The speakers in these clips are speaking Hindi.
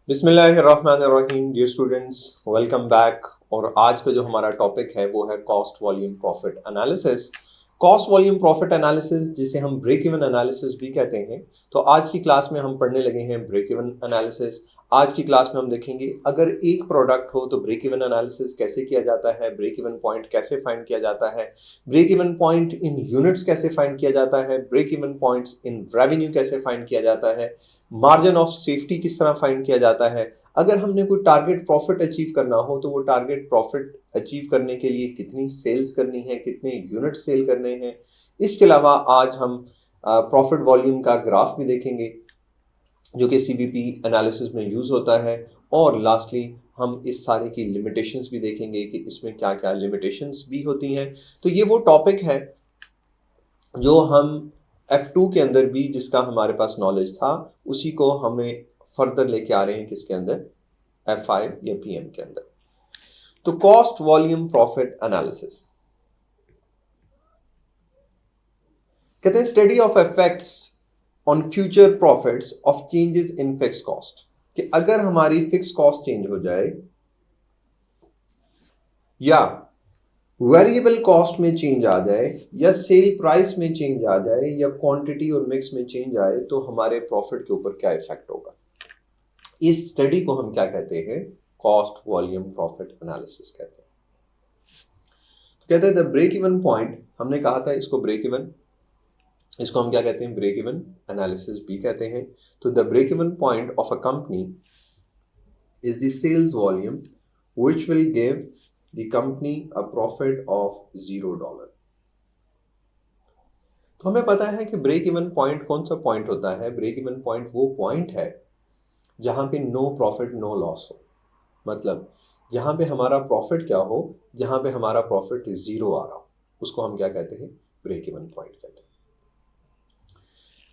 बिस्मिल्लाहिर्रहमानिर्रहीम। Dear students, welcome back. और आज का जो हमारा टॉपिक है वो है cost volume profit analysis. Cost volume profit analysis, जिसे हम ब्रेक इवन एनालिसिस भी कहते हैं। तो आज की क्लास में हम पढ़ने लगे हैं ब्रेक इवन एनालिसिस। आज की क्लास में हम देखेंगे अगर एक प्रोडक्ट हो तो ब्रेक इवन एनालिसिस कैसे किया जाता है, ब्रेक इवन पॉइंट कैसे फाइंड किया जाता है, break even point in units कैसे फाइंड किया जाता है, break even points in revenue कैसे फाइंड किया जाता है, मार्जिन ऑफ सेफ्टी किस तरह फाइंड किया जाता है, अगर हमने कोई टारगेट प्रॉफिट अचीव करना हो तो वो टारगेट प्रॉफिट अचीव करने के लिए कितनी सेल्स करनी है, कितने यूनिट सेल करने हैं। इसके अलावा आज हम प्रॉफिट वॉल्यूम का ग्राफ भी देखेंगे जो कि सीवीपी एनालिसिस में यूज होता है। और लास्टली हम इस सारे की लिमिटेशंस भी देखेंगे कि इसमें क्या क्या लिमिटेशंस भी होती हैं। तो ये वो टॉपिक है जो हम F2 के अंदर भी, जिसका हमारे पास नॉलेज था, उसी को हमें फर्दर लेके आ रहे हैं किसके अंदर, F5 या PM के अंदर। तो कॉस्ट वॉल्यूम प्रॉफिट एनालिसिस कहते हैं study of effects on future profits of changes in fix cost, कि अगर हमारी फिक्स कॉस्ट चेंज हो जाए या वेरिएबल कॉस्ट में चेंज आ जाए या सेल प्राइस में चेंज आ जाए या क्वांटिटी और मिक्स में चेंज आए तो हमारे प्रॉफिट के ऊपर क्या इफेक्ट होगा। इस स्टडी को हम क्या कहते हैं, कॉस्ट वॉल्यूम प्रॉफिट एनालिसिस कहते हैं। तो कहते हैं द ब्रेक इवन पॉइंट, हमने कहा था इसको ब्रेक इवन, इसको हम क्या कहते हैं, ब्रेक इवन एनालिसिस भी कहते हैं। तो the break even point of a company is the sales volume which will give the company a profit of $0। तो हमें पता है कि ब्रेक इवन पॉइंट कौन सा पॉइंट होता है। ब्रेक इवन पॉइंट वो पॉइंट है जहां पे नो प्रॉफिट नो लॉस हो, मतलब जहां पे हमारा प्रॉफिट क्या हो, जहां पे हमारा प्रॉफिट जीरो आ रहा हो, उसको हम क्या कहते हैं, ब्रेक इवन पॉइंट कहते हैं।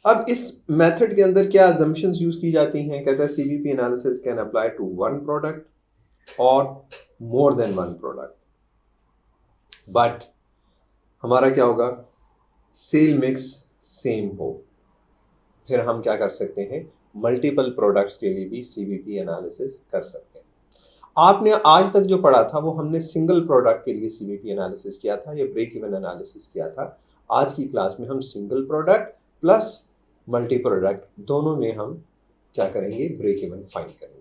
अब इस मेथड के अंदर क्या अजम्पशंस यूज की जाती हैं। कहता है CVP analysis can apply to one product और more than one product, but हमारा क्या होगा, सेल मिक्स सेम हो। फिर हम क्या कर सकते हैं, मल्टीपल प्रोडक्ट्स के लिए भी सीवीपी एनालिसिस कर सकते हैं। आपने आज तक जो पढ़ा था वो हमने सिंगल प्रोडक्ट के लिए सीवीपी एनालिसिस किया था या ब्रेक इवन एनालिसिस किया था। आज की क्लास में हम single product plus multi product दोनों में हम क्या करेंगे, ब्रेक इवन फाइंड करेंगे।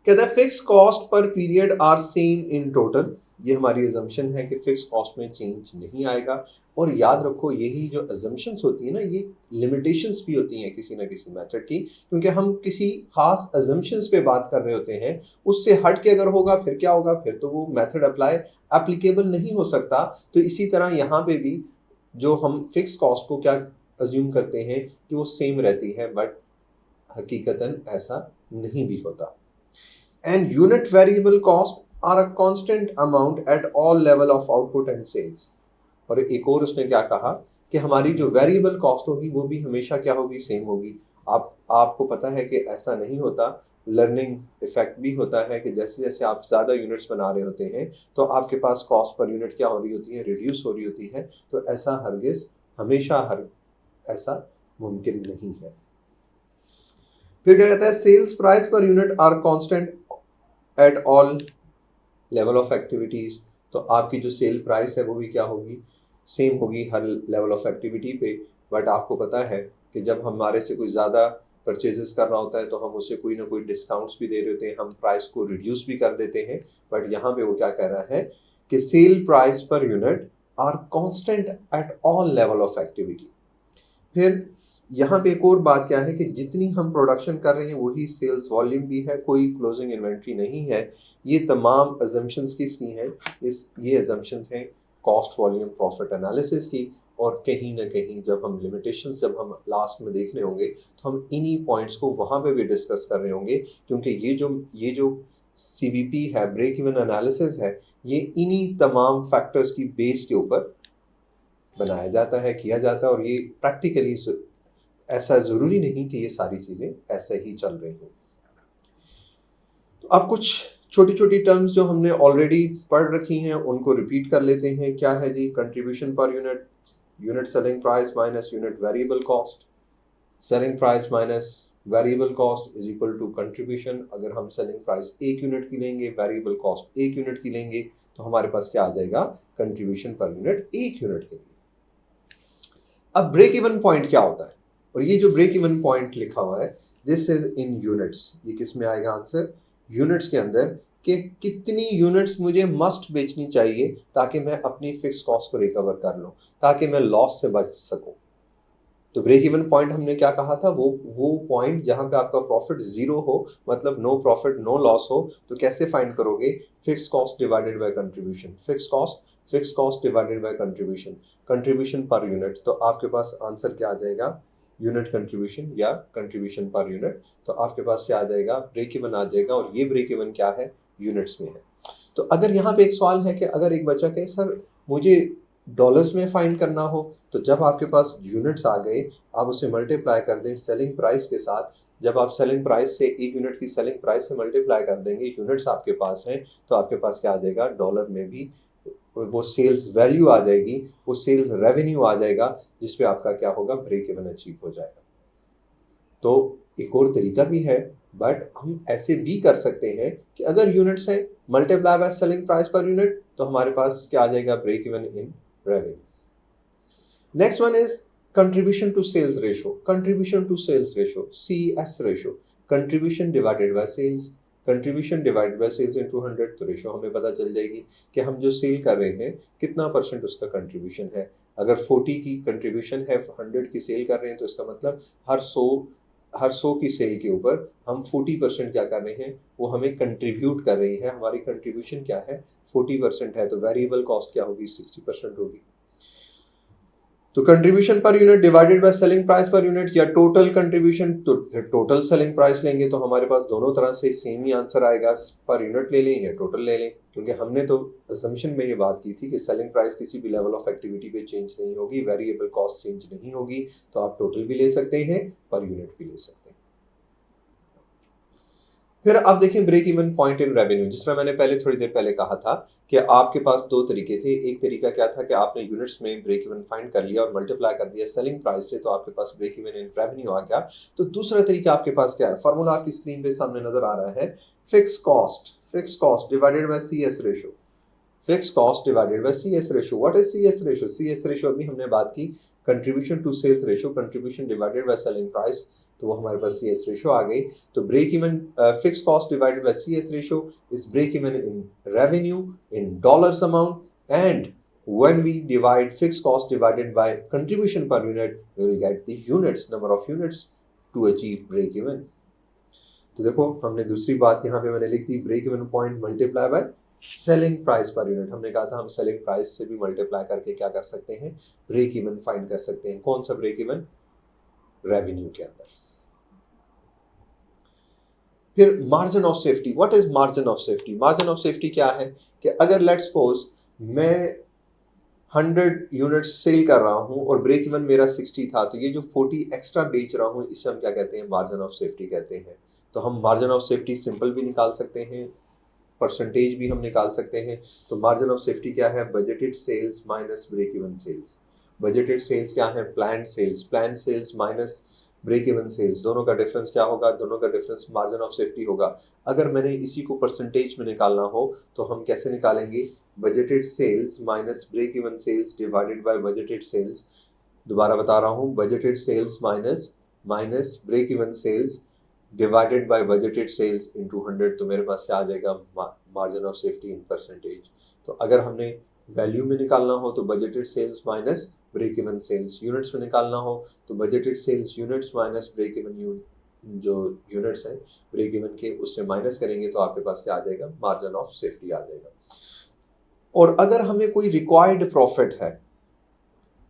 कहता है fix cost per period are same in total, ये हमारी अजम्पशन है कि फिक्स कॉस्ट में चेंज नहीं आएगा। और याद रखो यही जो अजम्पशंस होती है ना, ये लिमिटेशंस भी होती हैं किसी ना किसी मेथड की, क्योंकि हम किसी खास अजम्पशंस पे बात कर रहे होते हैं। उससे हट के अगर होगा फिर क्या होगा, फिर तो वो मेथड एप्लीकेबल नहीं हो सकता। तो इसी तरह यहाँ पे भी जो हम फिक्स कॉस्ट को क्या अज्यूम करते हैं कि वो सेम रहती है, बट हकीकतन ऐसा नहीं भी होता। And unit variable cost are a constant amount at all level of output and sales। और एक और उसने क्या कहा कि हमारी जो वेरिएबल कॉस्ट होगी वो भी हमेशा क्या होगी, सेम होगी। आपको पता है कि ऐसा नहीं होता, लर्निंग इफेक्ट भी होता है कि जैसे जैसे आप ज़्यादा यूनिट्स बना रहे होते हैं तो आपके पास कॉस्ट पर यूनिट क्या हो रही होती है, रिड्यूस हो रही होती है। तो ऐसा हरगिज हमेशा ऐसा मुमकिन नहीं है। फिर क्या कहता है, sales price per unit are constant at all level of activities. तो आपकी जो सेल प्राइस है वो भी क्या होगी, सेम होगी हर लेवल ऑफ एक्टिविटी पे। बट आपको पता है कि जब हमारे से कोई ज़्यादा परचेजेस कर रहा होता है तो हम उसे कोई ना कोई डिस्काउंट्स भी दे रहे होते हैं, हम प्राइस को रिड्यूस भी कर देते हैं। बट यहाँ पे वो क्या कह रहा है कि sale price per unit are constant at all level of activity. फिर यहाँ पे एक और बात क्या है कि जितनी हम प्रोडक्शन कर रहे हैं वही सेल्स वॉल्यूम भी है, कोई क्लोजिंग इन्वेंट्री नहीं है। ये तमाम अजम्पशंस किसकी हैं, ये अजम्पशंस हैं कॉस्ट वॉल्यूम प्रॉफिट एनालिसिस की। और कहीं ना कहीं जब हम लिमिटेशंस जब हम लास्ट में देखने होंगे तो हम इन्हीं पॉइंट्स को वहाँ पे भी डिस्कस कर रहे होंगे, क्योंकि ये जो सीवीपी है, ब्रेक इवन एनालिसिस है, ये इन्हीं तमाम फैक्टर्स की बेस के ऊपर बनाया जाता है, किया जाता है। और ये प्रैक्टिकली ऐसा जरूरी नहीं कि ये सारी चीजें ऐसे ही चल रही हो। तो अब कुछ छोटी छोटी टर्म्स जो हमने ऑलरेडी पढ़ रखी हैं उनको रिपीट कर लेते हैं। क्या है जी, contribution per unit, unit selling price minus unit variable cost, selling price minus variable cost is equal to contribution. अगर हम सेलिंग प्राइस 1 यूनिट की लेंगे, वेरिएबल कॉस्ट 1 यूनिट की लेंगे, तो हमारे पास क्या आ जाएगा, कंट्रीब्यूशन पर यूनिट 1 यूनिट के लिए। अब ब्रेक इवन पॉइंट क्या होता है, और ये जो ब्रेक इवन पॉइंट लिखा हुआ है दिस इज इन यूनिट्स, ये किस में आएगा आंसर, यूनिट्स के अंदर, कि कितनी यूनिट्स मुझे मस्ट बेचनी चाहिए ताकि मैं अपनी फिक्स कॉस्ट को रिकवर कर लूं, ताकि मैं लॉस से बच सकूं। तो ब्रेक इवन पॉइंट हमने क्या कहा था, वो पॉइंट जहां पे आपका प्रॉफिट जीरो हो, मतलब नो प्रॉफिट नो लॉस हो, तो कैसे फाइंड करोगे, fix cost divided by contribution, fix cost divided by contribution, contribution per unit. तो आपके पास आंसर क्या आ जाएगा, यूनिट कंट्रीब्यूशन या कंट्रीब्यूशन पर यूनिट। तो आपके पास क्या आ जाएगा, ब्रेक इवन आ जाएगा, और ये ब्रेक इवन क्या है, यूनिट्स में है। तो अगर यहाँ पे एक सवाल है कि अगर एक बच्चा कहे सर मुझे डॉलर्स में फाइंड करना हो, तो जब आपके पास यूनिट्स आ गए, आप उसे मल्टीप्लाई कर दें सेलिंग प्राइस के साथ। जब आप सेलिंग प्राइस से 1 यूनिट की सेलिंग प्राइस से मल्टीप्लाई कर देंगे, यूनिट्स आपके पास हैं, तो आपके पास क्या आ जाएगा, डॉलर में भी वो सेल्स वैल्यू आ जाएगी, वो सेल्स रेवेन्यू आ जाएगा, जिसपे आपका क्या होगा, ब्रेक इवन अचीव हो जाएगा। तो एक और तरीका भी है, बट हम ऐसे भी कर सकते हैं कि अगर यूनिट्स हैं, multiply by selling price per unit, तो हमारे पास क्या आ जाएगा, break even in revenue. Next one is contribution to sales ratio, contribution to sales ratio, CS ratio, contribution divided by sales, contribution divided by sales into 100। तो रेशो हमें पता चल जाएगी कि हम जो सेल कर रहे हैं कितना परसेंट उसका कंट्रीब्यूशन है। अगर 40 की कंट्रीब्यूशन है, 100 की सेल कर रहे हैं, तो इसका मतलब हर 100 की सेल के ऊपर हम 40% क्या कर रहे हैं, वो हमें कंट्रीब्यूट कर रही है। हमारी कंट्रीब्यूशन क्या है, 40% है, तो वेरिएबल कॉस्ट क्या होगी, 60% होगी। तो contribution per unit divided by selling price per unit, या टोटल कंट्रीब्यूशन, तो टोटल सेलिंग प्राइस लेंगे तो हमारे पास दोनों तरह से सेम ही आंसर आएगा, पर यूनिट ले लें या टोटल ले लें, क्योंकि हमने तो असम्पशन में ये बात की थी कि सेलिंग प्राइस किसी भी लेवल ऑफ एक्टिविटी पे चेंज नहीं होगी, वेरिएबल कॉस्ट चेंज नहीं होगी, तो आप टोटल भी ले सकते हैं, पर यूनिट भी ले सकते हैं। फिर आप देखें break even point in revenue, जिस तरह मैंने पहले थोड़ी देर पहले कहा था कि आपके पास दो तरीके थे। एक तरीका क्या था कि आपने यूनिट्स में ब्रेक इवन फाइंड कर लिया और मल्टीप्लाई कर दिया सेलिंग प्राइस से, तो आपके पास ब्रेक इवन इन रेवेन्यू आ गया। तो दूसरा तरीका आपके पास क्या है, फार्मूला आपकी स्क्रीन पे सामने नजर आ रहा है, fix cost divided by CS ratio, fix cost divided by CS ratio. What is CS ratio, CS ratio अभी हमने बात की, contribution to sales ratio, contribution divided by selling price, तो वो हमारे पास CS रेशो आ गई। तो break even fix cost divided by CS ratio is break even in revenue in dollars amount, and when we divide fixed cost divided by contribution per unit, we will get the units, number of units to achieve break even। तो देखो हमने दूसरी बात यहाँ पे मैंने लिख दी, break even point multiply by selling price per unit. हमने कहा था हम सेलिंग प्राइस से भी मल्टीप्लाई करके क्या कर सकते हैं, ब्रेक इवन फाइंड कर सकते हैं। कौन सा ब्रेक इवन, रेवेन्यू के अंदर। फिर margin of safety, what is margin of safety, margin of safety क्या है कि अगर लेट्स सपोज मैं 100 यूनिट्स सेल कर रहा हूं और ब्रेक इवन मेरा 60 था, तो ये जो 40 एक्स्ट्रा बेच रहा हूं, इसे हम क्या कहते हैं, मार्जिन ऑफ सेफ्टी कहते हैं। तो हम मार्जिन ऑफ सेफ्टी सिंपल भी निकाल सकते हैं, परसेंटेज भी हम निकाल सकते हैं। तो मार्जिन ऑफ सेफ्टी क्या है, budgeted sales minus break even sales. Budgeted sales क्या है, plan sales minus break even sales, दोनों का डिफरेंस क्या होगा, दोनों का डिफरेंस मार्जिन ऑफ सेफ्टी होगा। अगर मैंने इसी को परसेंटेज में निकालना हो तो हम कैसे निकालेंगे, budgeted sales minus break even sales divided by budgeted sales. दोबारा बता रहा हूँ, budgeted sales minus break even sales divided by budgeted sales into 100। तो मेरे पास क्या आ जाएगा, margin of safety in percentage. तो अगर हमने वैल्यू में निकालना हो तो budgeted sales minus break even sales, units में निकालना हो तो budgeted sales units minus break even, जो यूनिट्स हैं ब्रेक इवन के उससे माइनस करेंगे तो आपके पास क्या आ जाएगा, मार्जिन ऑफ सेफ्टी आ जाएगा। और अगर हमें कोई रिक्वायर्ड प्रॉफिट है,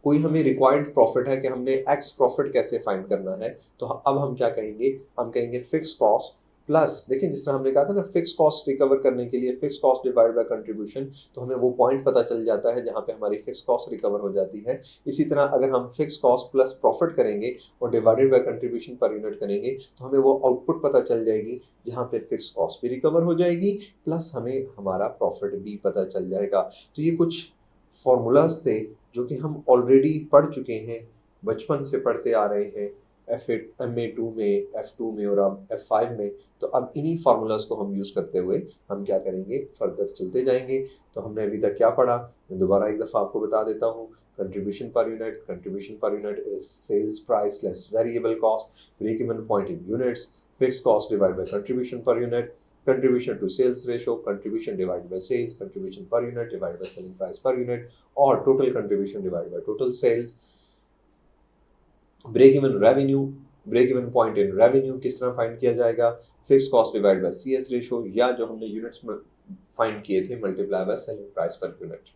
कि हमने एक्स प्रॉफिट कैसे फाइंड करना है, तो अब हम क्या कहेंगे, हम कहेंगे फिक्स कॉस्ट प्लस, देखिए जिस तरह हमने कहा था ना, फिक्स कॉस्ट रिकवर करने के लिए fix cost divide by contribution, तो हमें वो पॉइंट पता चल जाता है जहां पे हमारी फिक्स कॉस्ट रिकवर हो जाती है। इसी तरह अगर हम फिक्स कॉस्ट प्लस प्रॉफिट करेंगे और divided by contribution per unit करेंगे, तो हमें वो आउटपुट पता चल जाएगी जहां पे फिक्स कॉस्ट भी रिकवर हो जाएगी, प्लस हमें हमारा प्रॉफिट भी पता चल जाएगा। तो ये कुछ फॉर्मूलाज थे जो कि हम ऑलरेडी पढ़ चुके हैं, बचपन से पढ़ते आ रहे हैं, MA2 में, F2 में और अब F5 में। तो अब इन्हीं फार्मूलाज को हम यूज़ करते हुए हम क्या करेंगे, फर्दर चलते जाएंगे। तो हमने अभी तक क्या पढ़ा, मैं दोबारा एक दफ़ा आपको बता देता हूँ। Contribution per unit is sales price less variable cost, break even point in units, fix cost divide by contribution per unit, contribution to sales ratio, contribution divided by sales, contribution per unit divided by selling price per unit, or total contribution divided by total sales. Break even point in revenue किस तरह फाइंड किया जाएगा, fix cost divide by CS ratio, या जो हमने यूनिट्स में फाइंड किए थे multiply by selling price per unit.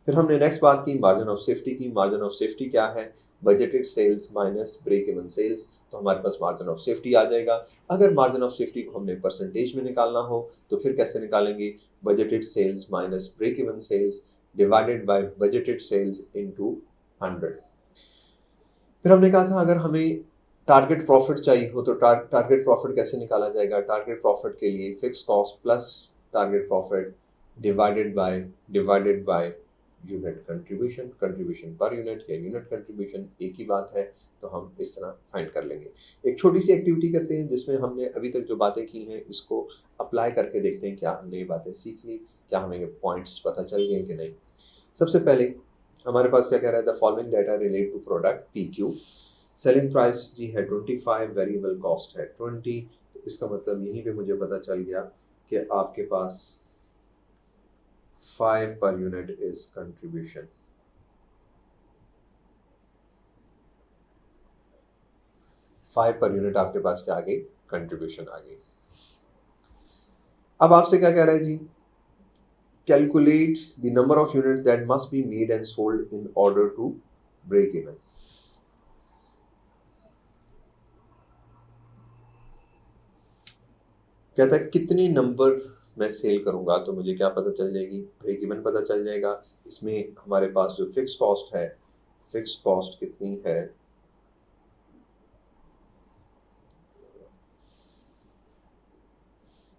फिर हमने नेक्स्ट बात की मार्जिन ऑफ सेफ्टी की। मार्जिन ऑफ सेफ्टी क्या है, budgeted sales minus break even sales. तो हमारे पास मार्जिन ऑफ सेफ्टी आ जाएगा। अगर मार्जिन ऑफ सेफ्टी को हमने परसेंटेज में निकालना हो तो फिर कैसे निकालेंगे, budgeted sales minus break even sales divided by budgeted sales into 100। फिर हमने कहा था अगर हमें टारगेट प्रॉफिट चाहिए हो तो टारगेट प्रॉफिट कैसे निकाला जाएगा। टारगेट प्रॉफिट के लिए fix cost plus target profit divided by unit contribution per unit या यूनिट कंट्रीब्यूशन एक ही बात है। तो हम इस तरह फाइंड कर लेंगे। एक छोटी सी एक्टिविटी करते हैं जिसमें हमने अभी तक जो बातें की हैं इसको अप्लाई करके देखते हैं क्या हमने ये बातें सीख ली, क्या हमें ये पॉइंट्स पता चल गए कि नहीं। सबसे पहले हमारे पास क्या कह रहा है, the following data relate to product PQ। Selling price जी है 25, वेरिएबल कॉस्ट है 20। तो इसका मतलब यहीं पे मुझे पता चल गया कि आपके पास 5 पर unit is contribution. Per unit आपके पास क्या आ गई, कंट्रीब्यूशन आ गई। अब आपसे क्या कह रहा है जी, calculate the number of unit that must be made and sold in order to break even. कहता है कितने नंबर मैं सेल करूंगा तो मुझे क्या पता चल जाएगी, ब्रेक इवन पता चल जाएगा। इसमें हमारे पास जो फिक्स कॉस्ट है, फिक्स कॉस्ट कितनी है,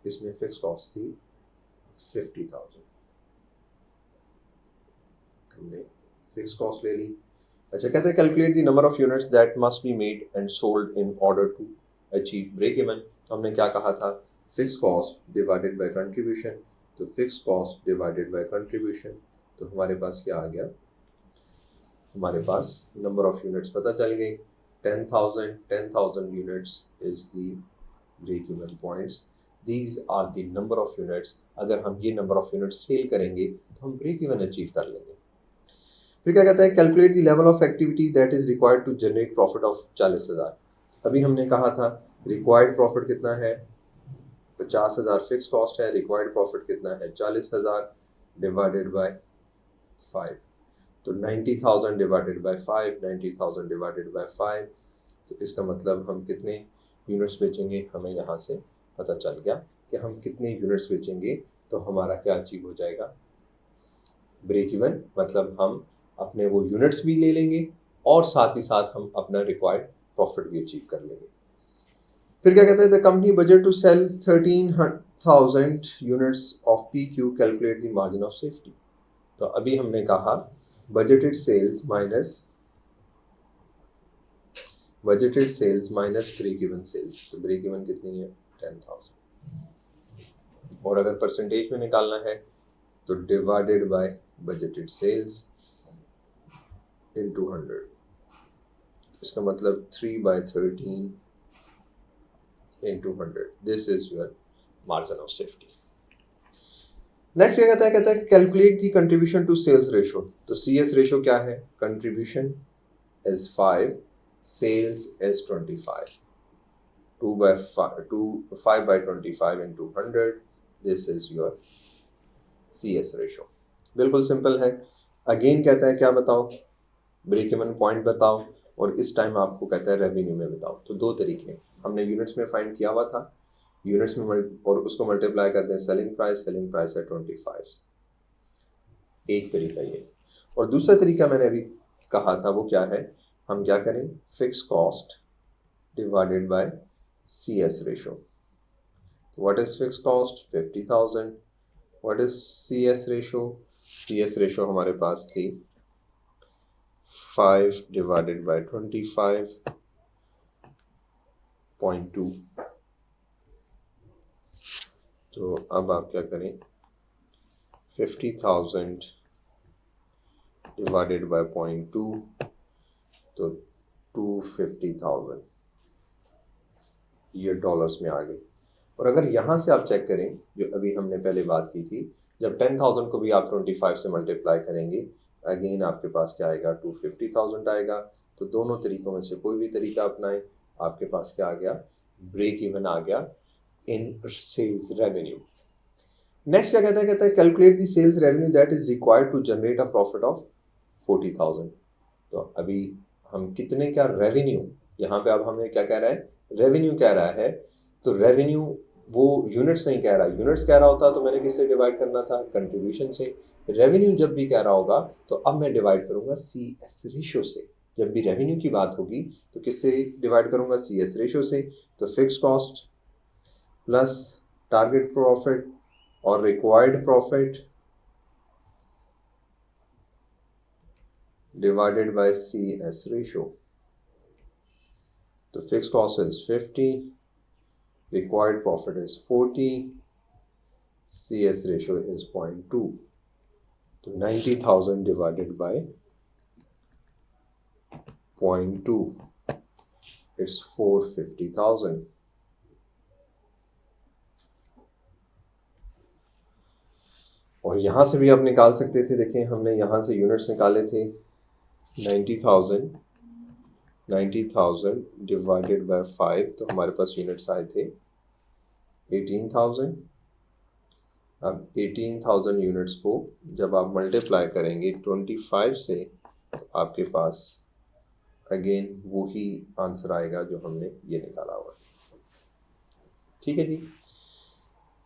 इसमें फिक्स कॉस्ट थी 50,000, हमने फिक्स कॉस्ट ले ली। अच्छा, कहते हैं calculate the number of units that must be made and sold in order to achieve break even. तो हमने क्या कहा था, fix cost divided by contribution. तो fix cost divided by contribution, तो हमारे पास क्या आ गया, हमारे पास नंबर ऑफ यूनिट्स पता चल गई। 10,000 units is the break even points. These are the number of units. अगर हम ये नंबर ऑफ यूनिट्स सेल करेंगे तो हम ब्रेक इवन अचीव कर लेंगे। फिर क्या कहता है, calculate the level of activity that is required to generate profit of 40,000। अभी हमने कहा था रिक्वायर्ड प्रॉफिट कितना है, 50,000 फिक्स कॉस्ट है, रिक्वायर्ड प्रॉफिट कितना है 40,000 डिवाइडेड बाय 5। तो 90,000 डिवाइडेड बाय 5, 90,000 डिवाइडेड बाय 5। तो इसका मतलब हम कितने यूनिट्स बेचेंगे, हमें यहाँ से पता चल गया कि हम कितने यूनिट्स बेचेंगे तो हमारा क्या अचीव हो जाएगा, ब्रेक इवन। मतलब हम अपने वो यूनिट्स भी ले लेंगे और साथ ही साथ हम अपना रिक्वायर्ड प्रॉफिट भी अचीव कर लेंगे। फिर क्या कहते हैं, the company budget to sell 13,000 units of PQ, calculate the margin of safety. तो अभी हमने कहा budgeted sales minus break even sales. तो ब्रेक इवन कितनी है 10,000, और अगर परसेंटेज में निकालना है तो divided by budgeted sales into 100। इसका मतलब 3/13 into 100. This is your margin of safety. Next क्या कहता है calculate the contribution to sales ratio. तो CS रेशो क्या है, contribution is 5, sales is 25, 5/25 into 100. This is your CS ratio. बिल्कुल सिंपल है। अगेन कहता है क्या बताओ, ब्रेक इवन पॉइंट बताओ, और इस टाइम आपको कहता है रेवेन्यू में बताओ। तो दो तरीके हैं, हमने यूनिट्स में फाइंड किया हुआ था, यूनिट्स में और उसको मल्टीप्लाई करते हैं सेलिंग प्राइस है 25। एक तरीका ये, और दूसरा तरीका मैंने अभी कहा था वो क्या है, हम क्या करें, fix cost divided by CS ratio. What is fix cost 50,000, what is CS ratio हमारे पास थी 5 डिवाइडेड बाय 25 0.2। तो अब आप क्या करें, 50,000 डिवाइडेड बाय 0.2, तो 250,000 ये डॉलर्स में आ गई। और अगर यहाँ से आप चेक करें, जो अभी हमने पहले बात की थी, जब 10,000 को भी आप 25 से मल्टीप्लाई करेंगे, अगेन आपके पास क्या आएगा, 250,000 आएगा। तो दोनों तरीकों में से कोई भी तरीका अपनाएं, आपके पास क्या आ गया, ब्रेक इवन आ गया इन सेल्स रेवेन्यू। नेक्स्ट क्या कहता है calculate the sales revenue that is required to generate a profit of 40,000। तो अभी हम कितने का रेवेन्यू, यहाँ पे अब हमें क्या कह रहा है, रेवेन्यू कह रहा है। तो रेवेन्यू वो यूनिट्स नहीं कह रहा, यूनिट्स कह रहा होता तो मैंने किससे डिवाइड करना था, कंट्रीब्यूशन से। रेवेन्यू जब भी कह रहा होगा तो अब मैं डिवाइड करूंगा CS रेशो से। जब भी रेवेन्यू की बात होगी तो किससे डिवाइड करूंगा, CS रेशो से। तो fix cost plus target profit और required profit divided by CS ratio. तो fixed cost is 50, required profit is 40, CS ratio is 0.2. तो 90,000 divided by 0.2, it's 450,000. और यहाँ से भी आप निकाल सकते थे, देखें हमने यहाँ से यूनिट्स निकाले थे, 90,000 डिवाइडेड बाय 5, तो हमारे पास यूनिट्स आए थे 18,000। अब 18,000 यूनिट्स को जब आप मल्टीप्लाई करेंगे 25 से, तो आपके पास अगेन वही आंसर आएगा जो हमने ये निकाला हुआ। ठीक है जी,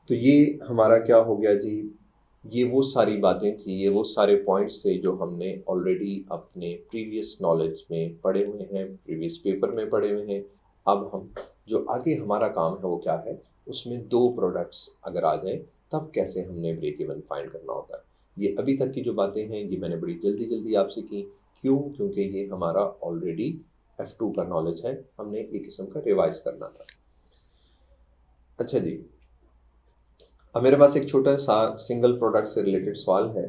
तो ये हमारा क्या हो गया जी, ये वो सारी बातें थी, ये वो सारे पॉइंट्स थे जो हमने ऑलरेडी अपने प्रीवियस नॉलेज में पढ़े हुए हैं, प्रीवियस पेपर में पढ़े हुए हैं। अब हम जो आगे हमारा काम है वो क्या है, उसमें 2 प्रोडक्ट्स अगर आ जाए तब कैसे हमने ब्रेक इवन फाइंड करना होता है। ये अभी तक की जो बातें हैं ये मैंने बड़ी जल्दी आपसे की। क्यों? क्योंकि ये हमारा ऑलरेडी F2 का नॉलेज है, हमने एक किस्म का रिवाइज करना था। अच्छा जी, अब मेरे पास एक छोटा सा सिंगल प्रोडक्ट से रिलेटेड सवाल है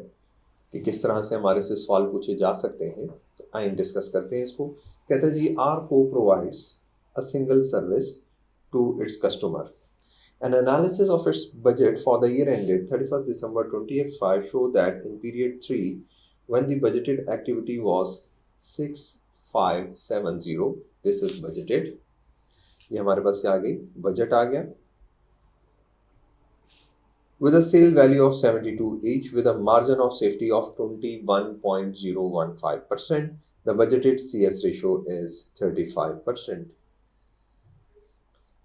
कि किस तरह से हमारे से सवाल पूछे जा सकते हैं। तो आइए डिस्कस करते हैं इसको। कहता है जी, Arco provides a single service to its customer. An analysis of its budget for the year ended 31st December 20x5 showed that in period 3, when the budgeted activity was 6570, this is budgeted, ये हमारे पास क्या आ गई, बजट आ गया, with a sale value of 72 each with a margin of safety of 21.015%. The budgeted CS ratio is 35%.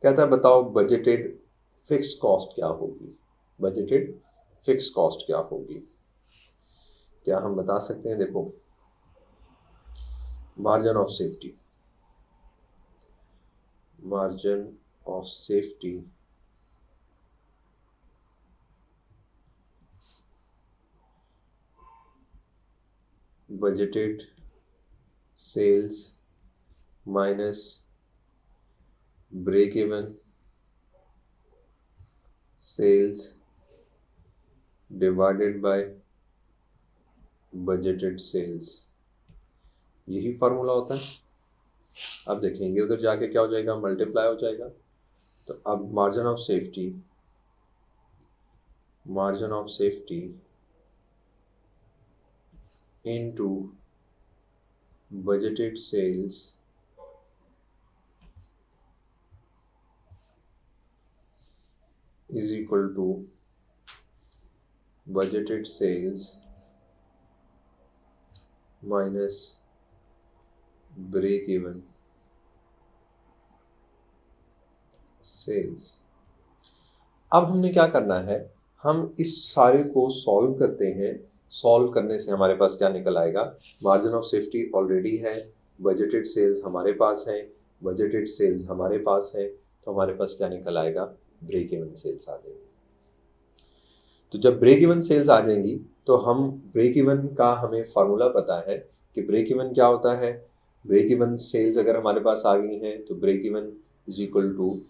कहता है बताओ बजटेड फिक्स कॉस्ट क्या होगी, बजटेड फिक्स कॉस्ट क्या होगी। क्या हम बता सकते हैं, देखो margin of safety, margin of safety budgeted sales minus break even sales divided by budgeted sales, यही फार्मूला होता है। अब देखेंगे उधर जाके क्या हो जाएगा, मल्टीप्लाई हो जाएगा। तो अब margin of safety into budgeted sales is equal to budgeted sales minus break even sales। अब हमने क्या करना है, हम इस सारे को सॉल्व करते हैं। सॉल्व करने से हमारे पास क्या निकल आएगा, मार्जिन ऑफ सेफ्टी ऑलरेडी है, बजटेड सेल्स हमारे पास है, बजटेड सेल्स हमारे पास है, तो हमारे पास क्या निकल आएगा, ब्रेक इवन सेल्स आ जाएंगी। तो जब ब्रेक इवन सेल्स आ जाएंगी तो हम ब्रेक इवन का हमें फार्मूला पता है कि ब्रेक इवन क्या होता है। ब्रेक इवन सेल्स अगर हमारे पास आ गई हैं तो break even is equal to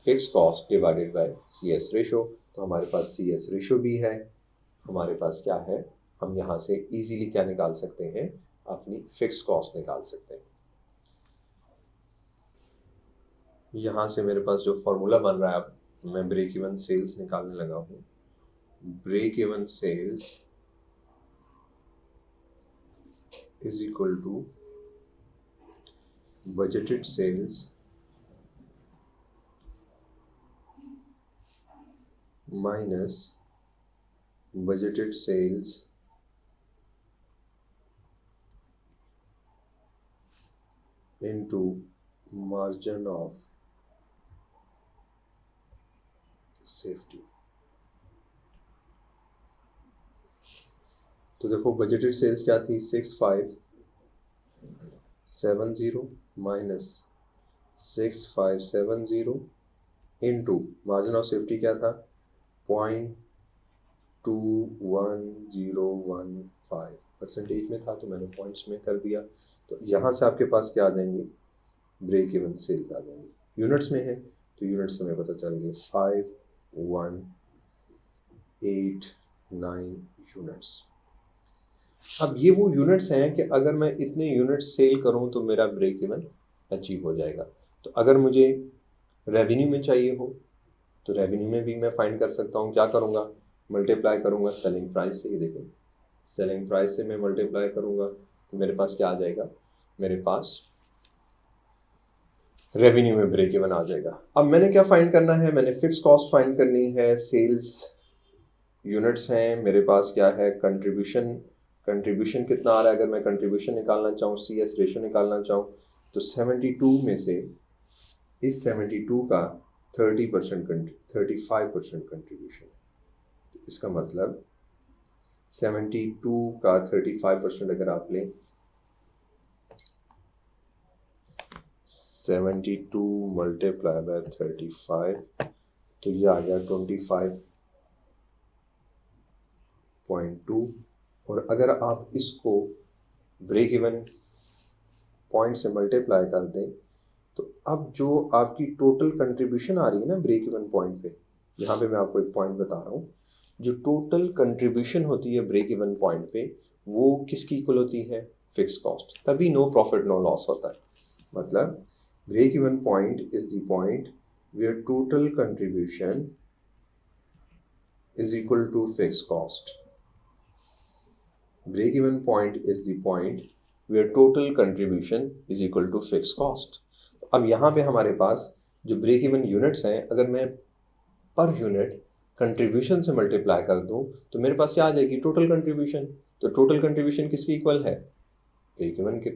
fix cost divided by C S ratio. तो हमारे पास सी एस रेशो भी है, हमारे पास क्या है, हम यहाँ से इजीली क्या निकाल सकते हैं, अपनी फिक्स कॉस्ट निकाल सकते हैं। यहाँ से मेरे पास जो फॉर्मूला बन रहा है, अब मैं ब्रेक इवन सेल्स निकालने लगा हूँ। Break even sales is equal to budgeted sales minus budgeted sales into margin of safety। तो देखो बजटेड सेल्स क्या थी, 6570 minus 6570 into margin of safety क्या था, 0.21015 परसेंटेज में था, तो मैंने पॉइंट्स में कर दिया। तो यहाँ से आपके पास क्या आ जाएंगे, ब्रेक इवन सेल्स आ जाएंगे। यूनिट्स में है तो यूनिट्स हमें पता चल गए 5189 यूनिट्स। अब ये वो यूनिट्स हैं कि अगर मैं इतने यूनिट्स सेल करूं तो मेरा ब्रेक इवन अचीव हो जाएगा। तो अगर मुझे रेवेन्यू में चाहिए हो तो रेवेन्यू में भी मैं फाइंड कर सकता हूं। क्या करूंगा, मल्टीप्लाई करूंगा सेलिंग प्राइस से। ये देखो सेलिंग प्राइस से मैं मल्टीप्लाई करूंगा तो मेरे पास क्या आ जाएगा, मेरे पास रेवेन्यू में ब्रेक इवन आ जाएगा। अब मैंने क्या फाइंड करना है, मैंने फिक्स कॉस्ट फाइंड करनी है। सेल्स यूनिट्स हैं, मेरे पास क्या है, कंट्रीब्यूशन कितना आ रहा है। अगर मैं कंट्रीब्यूशन निकालना चाहूँ, सी एस रेशो निकालना चाहूँ, तो 72 में से इस 72 का 35% कंट्रीब्यूशन है। इसका मतलब 72 का 35% अगर आप लें, 72 मल्टीप्लाई बाय 35 तो ये आ गया 25.2। और अगर आप इसको ब्रेक इवन पॉइंट से मल्टीप्लाई कर दें तो अब जो आपकी टोटल कंट्रीब्यूशन आ रही है ना ब्रेक इवन पॉइंट पे, यहाँ पे मैं आपको एक पॉइंट बता रहा हूँ, जो टोटल कंट्रीब्यूशन होती है ब्रेक इवन पॉइंट पे वो किसकी इक्वल होती है, फिक्स कॉस्ट। तभी नो प्रॉफिट नो लॉस होता है। मतलब break even point is the point where total contribution is equal to fixed cost. Break even point is the point where total contribution is equal to fixed cost. अब यहाँ पे हमारे पास जो ब्रेक इवन यूनिट्स हैं, अगर मैं पर यूनिट कंट्रीब्यूशन से मल्टीप्लाई कर दूं तो मेरे पास क्या आ जाएगी, टोटल कंट्रीब्यूशन। तो टोटल कंट्रीब्यूशन किसकी इक्वल है, ब्रेक इवन के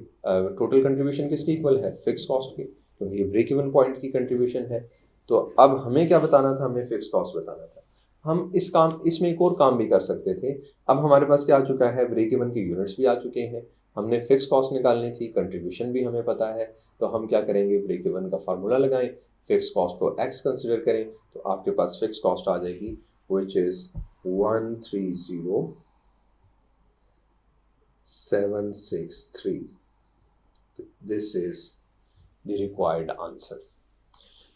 टोटल कंट्रीब्यूशन किसकी इक्वल है, फिक्स कॉस्ट की, क्योंकि ये ब्रेक इवन पॉइंट की कंट्रीब्यूशन है। तो अब हमें क्या बताना था, हमें फिक्स कॉस्ट बताना था। हम इसमें एक और काम भी कर सकते थे। अब हमारे पास क्या आ चुका है, ब्रेक इवन के यूनिट्स भी आ चुके हैं, हमने फिक्स कॉस्ट निकालनी थी, कंट्रीब्यूशन भी हमें पता है। तो हम क्या करेंगे, ब्रेक इवन का फार्मूला लगाएं, फिक्स कॉस्ट को एक्स कंसिडर करें, तो आपके पास फिक्स कॉस्ट आ जाएगी which is 130763। This is the required answer.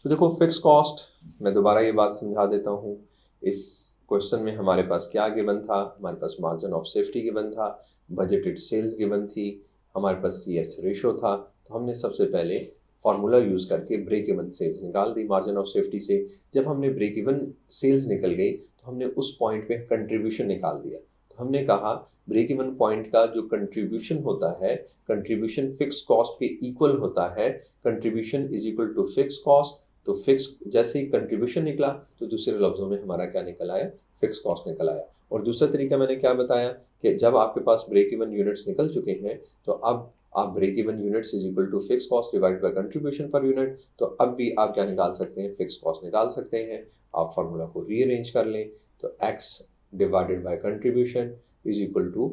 तो देखो फिक्स कॉस्ट, मैं दोबारा ये बात समझा देता हूँ। इस क्वेश्चन में हमारे पास क्या गिवन था, हमारे पास मार्जिन ऑफ सेफ्टी गिवन था, बजटेड सेल्स गिवन थी, हमारे पास सी एस रेशो था। तो हमने सबसे पहले फार्मूला यूज़ करके ब्रेक इवन सेल्स निकाल दी मार्जिन ऑफ सेफ्टी से। जब हमने ब्रेक इवन सेल्स निकल गई तो हमने उस पॉइंट पे कंट्रीब्यूशन निकाल दिया। तो हमने कहा ब्रेक इवन पॉइंट का जो कंट्रीब्यूशन होता है, कंट्रीब्यूशन फिक्स कॉस्ट के इक्वल होता है। Contribution is equal to fix cost. तो फिक्स जैसे ही कंट्रीब्यूशन निकला तो दूसरे लफ्जों में हमारा क्या निकल आया, फिक्स कॉस्ट निकल आया। और दूसरा तरीका मैंने क्या बताया कि जब आपके पास ब्रेक इवन यूनिट्स निकल चुके हैं तो अब आप break even units is equal to fix cost divide by contribution per unit. तो अब भी आप क्या निकाल सकते हैं, फिक्स कॉस्ट निकाल सकते हैं। आप फार्मूला को रीअरेंज कर लें तो x divided by contribution is equal to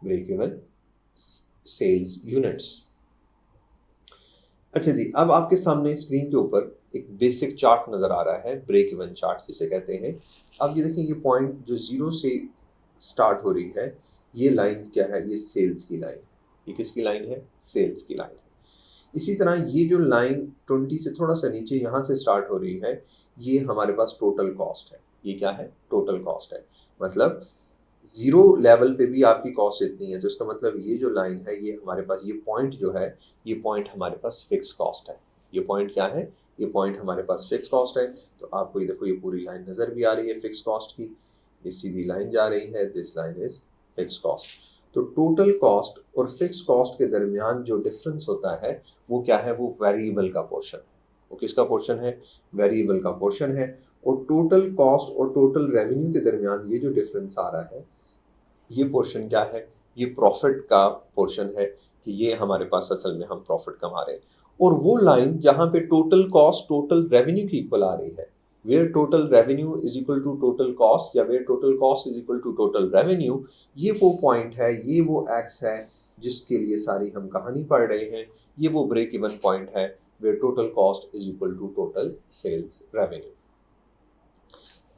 break even sales units. अच्छा जी, अब आपके सामने स्क्रीन के ऊपर एक बेसिक चार्ट नजर आ रहा है, ब्रेक इवन चार्ट जिसे कहते हैं। अब ये देखें, ये पॉइंट जो जीरो से स्टार्ट हो रही है, ये लाइन क्या है, ये सेल्स की लाइन है। ये किसकी लाइन है, सेल्स की लाइन है। इसी तरह ये जो लाइन 20 से थोड़ा सा नीचे यहाँ से स्टार्ट हो रही है, ये हमारे पास टोटल कॉस्ट है। ये क्या है? टोटल कॉस्ट है। मतलब जीरो लेवल पे भी आपकी कॉस्ट इतनी है, तो इसका मतलब ये जो लाइन है, ये हमारे पास ये पॉइंट जो है, ये पॉइंट हमारे पास फिक्स कॉस्ट है। ये पॉइंट क्या है? ये पॉइंट हमारे पास फिक्स कॉस्ट है। तो आपको ये देखो, ये पूरी लाइन नज़र भी आ रही है फिक्स कॉस्ट की, ये सीधी लाइन जा रही है, this line is fix cost. तो टोटल कॉस्ट और फिक्स कॉस्ट के दरमियान जो डिफरेंस होता है वो क्या है? वो वेरिएबल का पोर्शन है। वो किसका पोर्शन है? वेरिएबल का पोर्शन है। और टोटल कॉस्ट और टोटल रेवेन्यू के दरमियान ये जो डिफरेंस आ रहा है, ये पोर्शन क्या है? ये प्रॉफिट का पोर्शन है, कि ये हमारे पास असल में हम प्रॉफिट कमा रहे हैं। और वो लाइन जहां पे टोटल कॉस्ट टोटल रेवेन्यू की इक्वल आ रही है, where total revenue is equal to total cost, या where total cost is equal to total revenue, ये वो पॉइंट है, ये वो एक्स है जिसके लिए सारी हम कहानी पढ़ रहे हैं। ये वो ब्रेक इवन पॉइंट है, where total cost is equal to total sales revenue.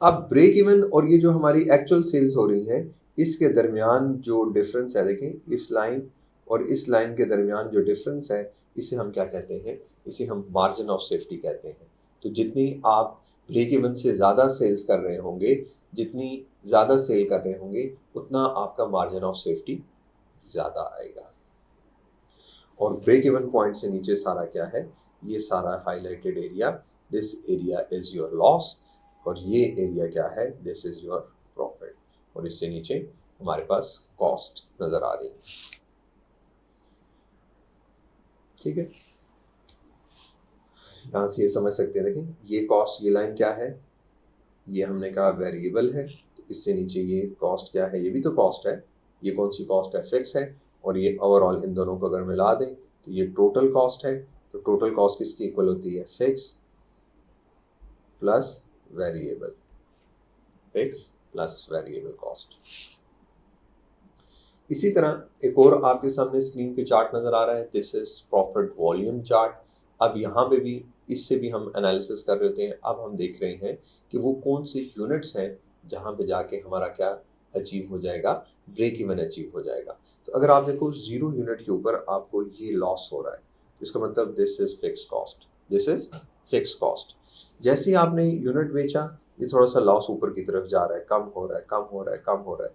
अब ब्रेक इवन और ये जो हमारी एक्चुअल सेल्स हो रही हैं, इसके दरमियान जो डिफरेंस है, देखें इस लाइन और इस लाइन के दरमियान जो डिफरेंस है, इसे हम क्या कहते हैं? इसे हम मार्जिन ऑफ सेफ्टी कहते हैं। तो जितनी आप ब्रेक इवन से ज़्यादा सेल्स कर रहे होंगे, जितनी ज़्यादा सेल कर रहे होंगे, उतना आपका मार्जिन ऑफ सेफ्टी ज़्यादा आएगा। और ब्रेक इवन पॉइंट से नीचे सारा क्या है? ये सारा highlighted area, this area is your loss, और ये एरिया क्या है? This is your profit. और इससे नीचे हमारे पास कॉस्ट नजर आ रही है। ठीक है, यहां से ये समझ सकते हैं। देखें ये कॉस्ट, ये लाइन क्या है? ये हमने कहा वेरिएबल है, तो इससे नीचे ये कॉस्ट क्या है? ये भी तो कॉस्ट है। ये कौन सी कॉस्ट है? फिक्स है। और ये ओवरऑल इन दोनों को अगर मिला दें तो ये टोटल कॉस्ट है। तो टोटल कॉस्ट किसकी इक्वल होती है? Fix plus variable, fix plus variable cost. इसी तरह एक और आपके सामने स्क्रीन पे चार्ट नजर आ रहा है, this is profit volume chart. अब यहाँ पे भी इससे भी हम एनालिसिस कर रहे होते हैं। अब हम देख रहे हैं कि वो कौन से यूनिट्स हैं जहाँ पे जाके हमारा क्या अचीव हो जाएगा? ब्रेक इवन अचीव हो जाएगा। तो अगर आप देखो 0 यूनिट के ऊपर आपको ये लॉस हो रहा है, इसका मतलब this is fix cost, this is fix cost. जैसे ही आपने यूनिट बेचा, ये थोड़ा सा लॉस ऊपर की तरफ जा रहा है, कम हो रहा है, कम हो रहा है, कम हो रहा है।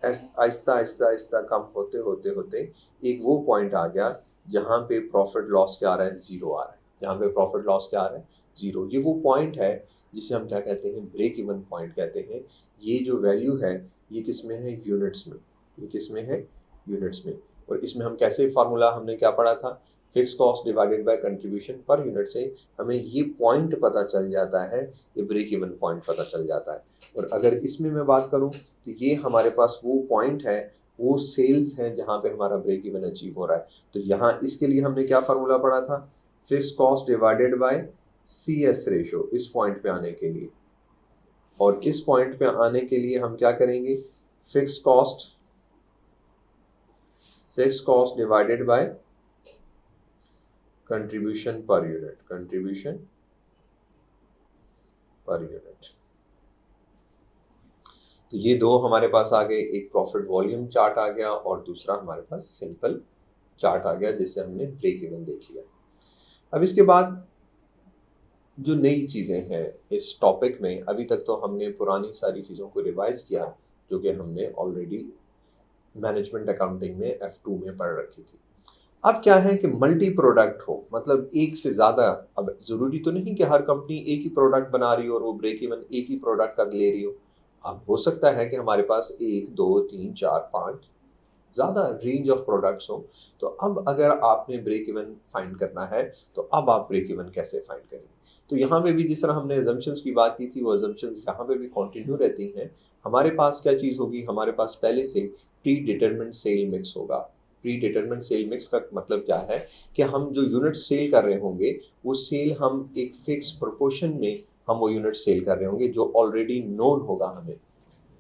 आहिस्ता आहिस्ता आहिस्ता कम होते होते होते एक वो पॉइंट आ गया जहाँ पे प्रॉफिट लॉस क्या आ रहा है? जीरो आ रहा है। जहाँ पे प्रॉफिट लॉस क्या आ रहा है? जीरो। ये वो पॉइंट है जिसे हम क्या कहते हैं? ब्रेक इवन पॉइंट कहते हैं। ये जो वैल्यू है, ये किस में है? यूनिट्स में। ये किस में है? यूनिट्स में। और इसमें हम कैसे फार्मूला हमने क्या पढ़ा था? Fix cost divided by contribution per unit से हमें ये पॉइंट पता चल जाता है, ये ब्रेक इवन पॉइंट पता चल जाता है। और अगर इसमें मैं बात करूं तो ये हमारे पास वो पॉइंट है, वो सेल्स है जहां पे हमारा ब्रेक इवन अचीव हो रहा है। तो यहाँ इसके लिए हमने क्या फार्मूला पढ़ा था? Fix cost divided by CS ratio, इस पॉइंट पे आने के लिए। और इस पॉइंट पे आने के लिए हम क्या करेंगे? Fix cost divided by contribution per unit, contribution per unit. तो ये दो हमारे पास आ गए, एक प्रॉफिट वॉल्यूम चार्ट आ गया और दूसरा हमारे पास सिंपल चार्ट आ गया जिससे हमने ब्रेक इवन देख लिया। अब इसके बाद जो नई चीज़ें हैं इस टॉपिक में, अभी तक तो हमने पुरानी सारी चीज़ों को रिवाइज किया जो कि हमने ऑलरेडी मैनेजमेंट अकाउंटिंग में F2 में पढ़ रखी थी। अब क्या है कि मल्टी प्रोडक्ट हो, मतलब एक से ज़्यादा। अब ज़रूरी तो नहीं कि हर कंपनी एक ही प्रोडक्ट बना रही हो और वो ब्रेक इवन एक ही प्रोडक्ट का ले रही हो। अब हो सकता है कि हमारे पास 1 2 3 4 5 ज़्यादा रेंज ऑफ प्रोडक्ट्स हो। तो अब अगर आपने ब्रेक इवन फाइंड करना है तो अब आप ब्रेक इवन कैसे फाइंड करेंगे? तो यहाँ पे भी जिस तरह हमने एजम्पशंस की बात की थी, वो एजम्पशंस यहाँ पे भी कंटिन्यू रहती हैं। हमारे पास क्या चीज़ होगी? हमारे पास पहले से प्री डिटरमिन्ड सेल मिक्स होगा। प्री डिटरमिन्ड सेल मिक्स का मतलब क्या है कि हम जो यूनिट सेल कर रहे होंगे, वो सेल हम एक फिक्स प्रोपोर्शन में हम वो यूनिट सेल कर रहे होंगे जो ऑलरेडी नोन होगा हमें।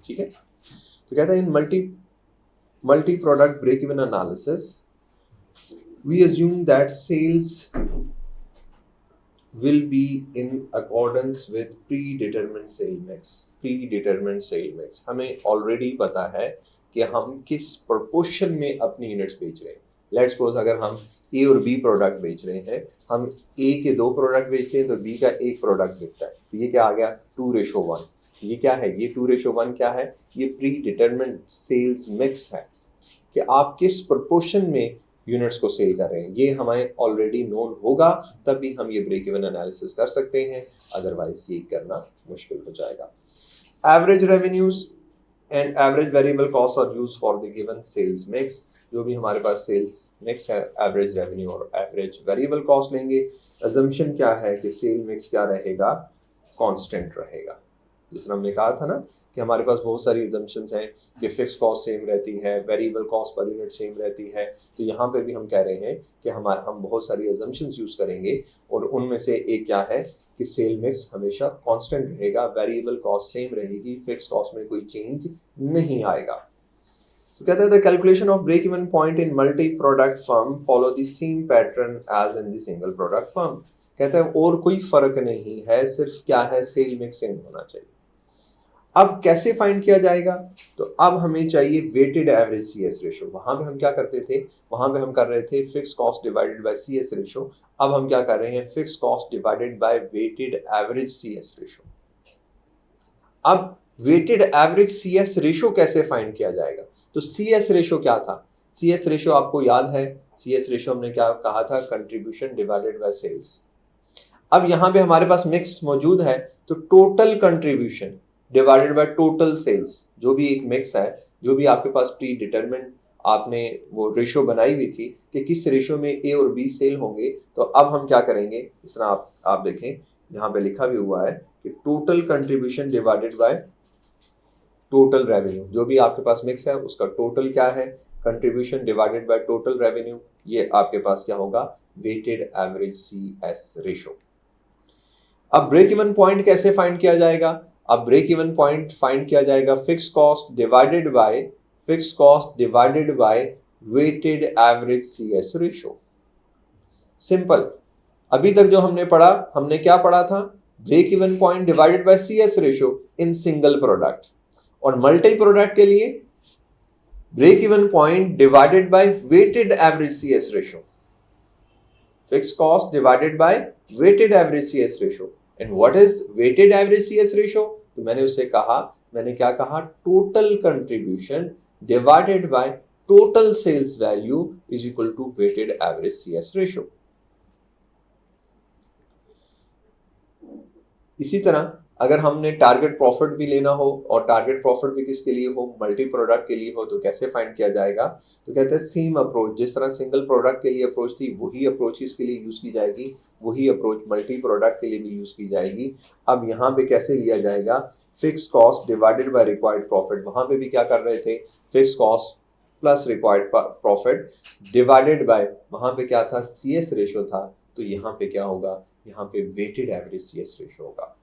ठीक है, तो कहता है in multi product break even analysis we assume that sales will be in accordance with predetermined sale mix. predetermined sale mix हमें ऑलरेडी पता है कि हम किस प्रोपोर्शन में अपनी यूनिट्स बेच रहे हैं। लेट्स सपोज अगर हम ए और बी प्रोडक्ट बेच रहे हैं, हम ए के 2 प्रोडक्ट बेचते हैं तो बी का 1 प्रोडक्ट बिकता है, तो ये क्या आ गया 2:1। ये क्या है, ये 2:1 क्या है, ये प्री डिटरमिन्ड सेल्स मिक्स है कि आप किस प्रोपोर्शन में यूनिट्स को सेल कर रहे हैं। ये हमें ऑलरेडी नोन होगा तभी हम ये ब्रेक इवन एनालिसिस कर सकते हैं, अदरवाइज ये करना मुश्किल हो जाएगा। Average revenues and average variable cost are used for the given sales mix. जो भी हमारे पास सेल्स मिक्स है, एवरेज रेवेन्यू और एवरेज वेरिएबल कॉस्ट लेंगे। अजम्पशन क्या है कि सेल मिक्स क्या रहेगा, कांस्टेंट रहेगा। जिस तरह हमने कहा था ना कि हमारे पास बहुत सारी एजम्पशंस हैं कि फिक्स कॉस्ट सेम रहती है, variable cost per unit same रहती है, तो यहाँ पे भी हम कह रहे हैं कि हम बहुत सारी एजम्पशंस यूज करेंगे और उनमें से एक क्या है कि सेल मिक्स हमेशा कांस्टेंट रहेगा, वेरिएबल कॉस्ट सेम रहेगी, फिक्स कॉस्ट में कोई चेंज नहीं आएगा। तो कहते हैं the calculation of break even point in multi product firm follow the same pattern as in the single product firm. कहते हैं और कोई फर्क नहीं है, सिर्फ क्या है सेल मिक्स सेम होना चाहिए। अब कैसे फाइंड किया जाएगा, तो अब हमें चाहिए वेटेड एवरेज सीएस रेशो। वहां पे हम क्या करते थे, वहां पे हम कर रहे थे fix cost divided by CS ratio. अब हम क्या कर रहे हैं, fix cost divided by weighted average CS ratio. अब वेटेड एवरेज सीएस रेशो कैसे फाइंड किया जाएगा, तो सीएस रेशो क्या था, सीएस रेशो आपको याद है, सीएस रेशो हमने क्या कहा था, कंट्रीब्यूशन डिवाइडेड बाय सेल्स। अब यहां पे हमारे पास मिक्स मौजूद है तो total contribution divided by total sales, जो भी एक मिक्स है, जो भी आपके पास प्री डिटरमिन्ड आपने वो रेशो बनाई हुई थी कि किस रेशो में ए और बी सेल होंगे, तो अब हम क्या करेंगे, इस तरह आप देखें यहाँ पे लिखा भी हुआ है कि total contribution divided by total revenue. जो भी आपके पास मिक्स है उसका टोटल क्या है, contribution divided by total revenue, ये आपके पास क्या होगा, वेटेड एवरेज सीएस रेशो। अब ब्रेक इवन पॉइंट कैसे फाइंड किया जाएगा, अब ब्रेक इवन पॉइंट फाइंड किया जाएगा fix cost divided by weighted average CS ratio. Simple. अभी तक जो हमने पढ़ा, हमने क्या पढ़ा था, break even point divided by CS ratio in single product, और मल्टी प्रोडक्ट के लिए break even point divided by weighted average CS ratio. Fix cost divided by weighted average CS ratio. And what is weighted average CS ratio, तो मैंने क्या कहा, total contribution divided by total sales value is equal to weighted average CS ratio. इसी तरह अगर हमने टारगेट प्रॉफिट भी लेना हो, और टारगेट प्रॉफिट भी किसके लिए हो, मल्टी प्रोडक्ट के लिए हो, तो कैसे फाइंड किया जाएगा, तो कहते हैं सेम अप्रोच, जिस तरह सिंगल प्रोडक्ट के लिए अप्रोच थी वही अप्रोच इसके लिए यूज की जाएगी, वही अप्रोच मल्टी प्रोडक्ट के लिए भी यूज की जाएगी। अब यहाँ पे कैसे लिया जाएगा, fix cost divided bye required profit. वहां पे भी क्या कर रहे थे, fix cost plus required profit divided bye, वहां पे क्या था, सीएस रेशो था, तो यहाँ पे क्या होगा, यहाँ पे वेटेड एवरेज सीएस रेशो होगा।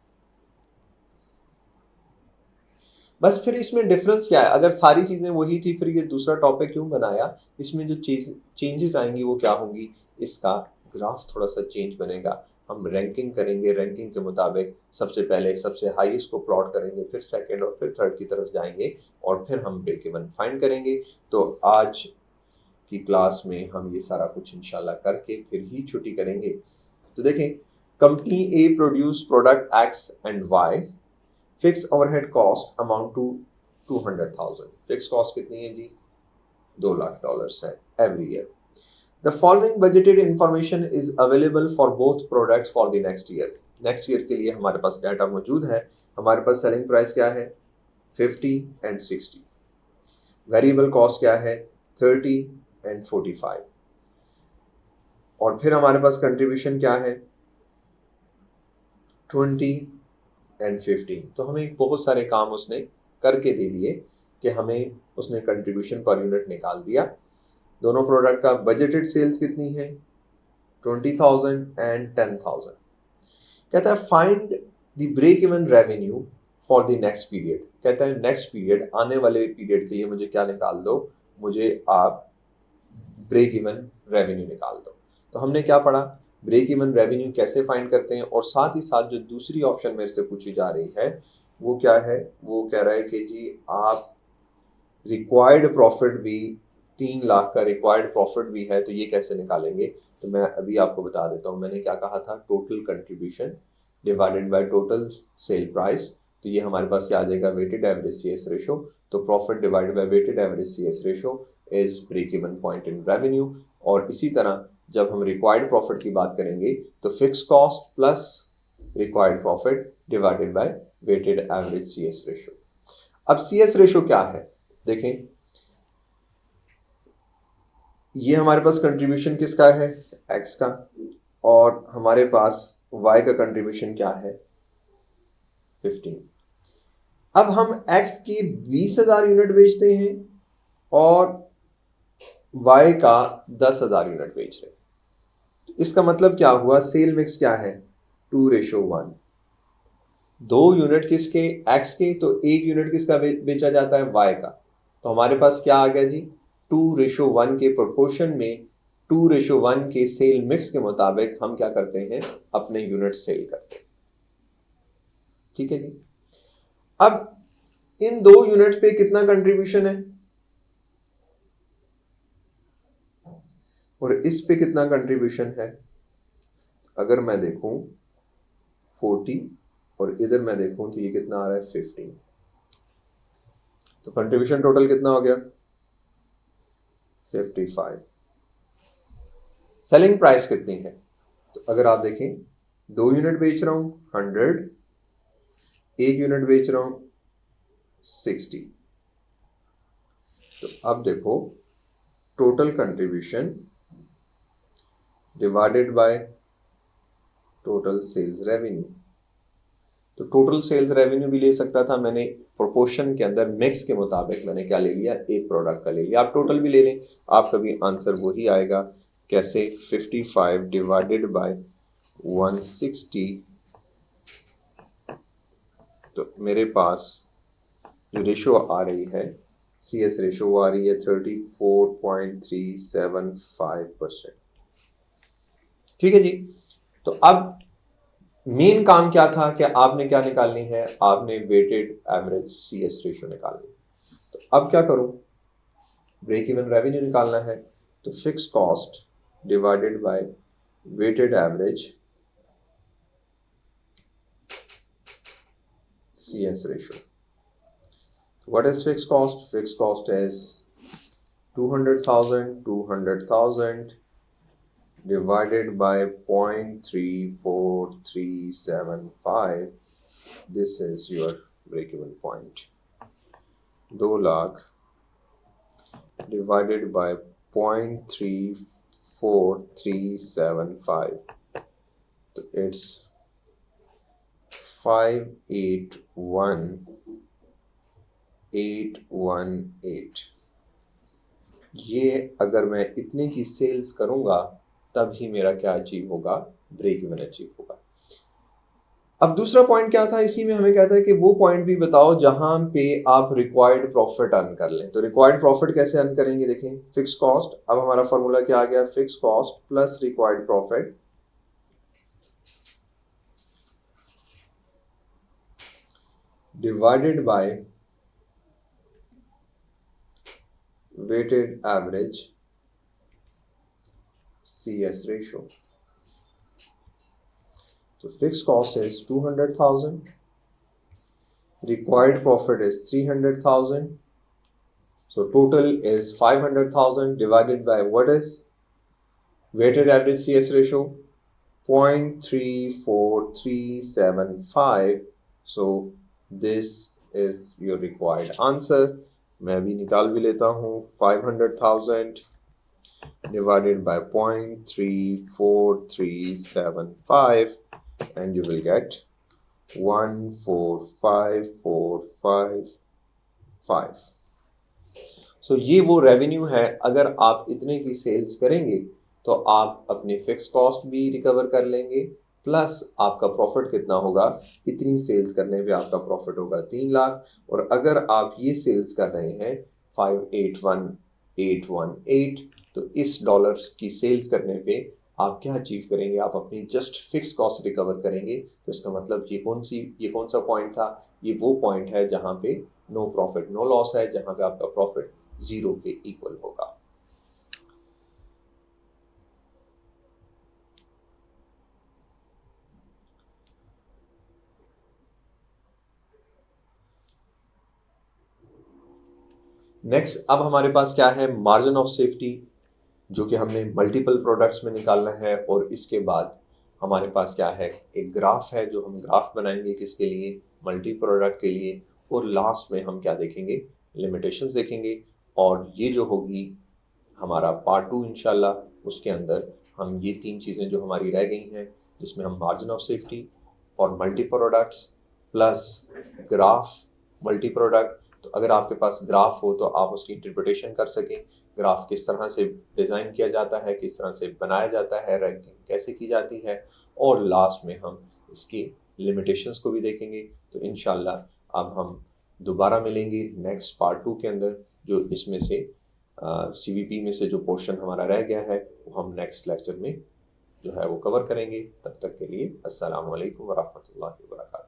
बस फिर इसमें डिफरेंस क्या है, अगर सारी चीजें वही थी फिर ये दूसरा टॉपिक क्यों बनाया, इसमें जो चेंजेस आएंगी वो क्या होंगी, इसका ग्राफ थोड़ा सा चेंज बनेगा। हम रैंकिंग करेंगे, रैंकिंग के मुताबिक सबसे पहले सबसे हाईएस्ट को प्लॉट करेंगे, फिर सेकंड और फिर थर्ड की तरफ जाएंगे, और फिर हम ब्रेक इवन फाइंड करेंगे। तो आज की क्लास में हम ये सारा कुछ इंशाल्लाह करके फिर ही छुट्टी करेंगे। तो देखें, company A produce product X and Y, fix overhead cost amount to 200,000। Fix cost कितनी है जी, $2 लाख है every year. The following budgeted information is available for both products for the next year. Next year के लिए हमारे पास डाटा मौजूद है। हमारे पास सेलिंग प्राइस क्या है, 50 एंड 60। वेरिएबल कॉस्ट क्या है, 30 एंड 45। और फिर हमारे पास कंट्रीब्यूशन क्या है, 20 एंड 15। तो हमें बहुत सारे काम उसने करके दे दिए कि हमें उसने कंट्रीब्यूशन पर यूनिट निकाल दिया। दोनों प्रोडक्ट का बजटेड सेल्स कितनी है, 20,000 एंड 10,000। कहता है find the break even revenue for the next period. कहता है नेक्स्ट पीरियड, आने वाले पीरियड के लिए मुझे क्या निकाल दो, मुझे आप ब्रेक इवन रेवेन्यू निकाल दो। तो हमने क्या पढ़ा, ब्रेक इवन रेवेन्यू कैसे फाइंड करते हैं, और साथ ही साथ जो दूसरी ऑप्शन मेरे से पूछी जा रही है वो क्या है, वो कह रहा है कि जी आप रिक्वायर्ड प्रॉफिट भी 3 लाख का रिक्वायर्ड प्रॉफिट भी है, तो ये कैसे निकालेंगे? तो मैं अभी आपको बता देता हूँ। मैंने क्या कहा था, total contribution divided by total sale price. तो ये हमारे पास क्या आ जाएगा, weighted average C S ratio. तो profit divided by weighted average C S ratio is break even point in revenue. और इसी तरह जब हम रिक्वायर्ड प्रॉफिट की बात करेंगे तो fix cost plus required profit divided by weighted average C S ratio. अब सी एस रेशो क्या है, देखें, ये हमारे पास कंट्रीब्यूशन किसका है, एक्स का, और हमारे पास वाई का कंट्रीब्यूशन क्या है, 15। अब हम एक्स की 20,000 यूनिट बेचते हैं और वाई का 10,000 यूनिट बेच रहे हैं। इसका मतलब क्या हुआ, सेल मिक्स क्या है, 2:1। 2 यूनिट किसके, एक्स के, तो 1 यूनिट किसका बेचा जाता है, वाई का। तो हमारे पास क्या आ गया जी, 2:1 के प्रोपोर्शन में 2:1 के सेल मिक्स के मुताबिक हम क्या करते हैं, अपने यूनिट सेल करते हैं। ठीक है जी। अब इन 2 यूनिट पे कितना कंट्रीब्यूशन है और इस पे कितना कंट्रीब्यूशन है? अगर मैं देखूं 40 और इधर मैं देखूं तो ये कितना आ रहा है, 15। तो कंट्रीब्यूशन टोटल कितना हो गया, 55। सेलिंग प्राइस कितनी है? तो अगर आप देखें 2 यूनिट बेच रहा हूं 100, 1 यूनिट बेच रहा हूं 60। तो अब देखो total contribution divided by total sales revenue. तो टोटल सेल्स रेवेन्यू भी ले सकता था मैंने, प्रोपोर्शन के अंदर मिक्स के मुताबिक मैंने क्या ले लिया, एक प्रोडक्ट का ले लिया। आप टोटल भी ले लें, आपका भी आंसर वही आएगा। कैसे, 55 डिवाइडेड बाय 160। तो मेरे पास जो रेशो आ रही है, सी एस रेशो वो आ रही है 34.375%। ठीक है जी। तो अब मेन काम क्या था कि आपने क्या निकालनी है, आपने weighted average C S ratio निकालनी। तो अब क्या करूं, ब्रेक इवन रेवेन्यू निकालना है। तो fix cost divided by weighted average C S ratio. What is fix cost? Fix cost is 200,000 divided by 0.34375. This is your break-even point. 2 lakh divided by 0.34375. So it's 581,818. ये अगर मैं इतने की सेल्स करूंगा तब ही मेरा क्या अचीव होगा, ब्रेक इवन अचीव होगा। अब दूसरा पॉइंट क्या था, इसी में हमें कहता है कि वो पॉइंट भी बताओ जहां पे आप रिक्वायर्ड प्रॉफिट अर्न कर लें। तो रिक्वायर्ड प्रॉफिट कैसे अर्न करेंगे, देखें, फिक्स कॉस्ट। अब हमारा फॉर्मूला क्या आ गया, fix cost plus required profit divided by weighted average CS ratio. So fixed cost is 200,000. Required profit is 300,000. So total is 500,000 divided by what is weighted average CS ratio, 0.34375. So this is your required answer. मैं भी निकाल भी लेता हूँ, 500,000 divided by 0.34375 and you will get 145,455. So ये वो रेवेन्यू है। अगर आप इतने की सेल्स करेंगे तो आप अपने फिक्स कॉस्ट भी रिकवर कर लेंगे, प्लस आपका प्रॉफिट कितना होगा, इतनी सेल्स करने पे आपका प्रॉफिट होगा 3 लाख। और अगर आप ये सेल्स कर रहे हैं 581,818, तो इस डॉलर्स की सेल्स करने पे आप क्या अचीव करेंगे, आप अपनी जस्ट फिक्स कॉस्ट रिकवर करेंगे। तो इसका मतलब ये कौन सा पॉइंट था, ये वो पॉइंट है जहाँ पे नो प्रॉफिट नो लॉस है, जहाँ पे आपका प्रॉफिट 0 के इक्वल होगा। नेक्स्ट अब हमारे पास क्या है, मार्जिन ऑफ सेफ्टी, जो कि हमने मल्टीपल प्रोडक्ट्स में निकालना है। और इसके बाद हमारे पास क्या है, एक ग्राफ है जो हम ग्राफ बनाएंगे किसके लिए, मल्टी प्रोडक्ट के लिए। और लास्ट में हम क्या देखेंगे, लिमिटेशंस देखेंगे। और ये जो होगी हमारा पार्ट 2 इंशाल्लाह, उसके अंदर हम ये 3 चीज़ें जो हमारी रह गई हैं, जिसमें हम margin of safety for multi products plus graph multi product. तो अगर आपके पास ग्राफ हो तो आप उसकी इंटरप्रिटेशन कर सकें, ग्राफ किस तरह से डिज़ाइन किया जाता है, किस तरह से बनाया जाता है, रैंकिंग कैसे की जाती है। और लास्ट में हम इसकी लिमिटेशंस को भी देखेंगे। तो इंशाल्लाह अब हम दोबारा मिलेंगे नेक्स्ट पार्ट 2 के अंदर, जो इसमें से CVP में से जो पोर्शन हमारा रह गया है वो हम नेक्स्ट लेक्चर में जो है वो कवर करेंगे। तब तक के लिए अस्सलाम वालेकुम व रहमतुल्लाहि व बरकातहू।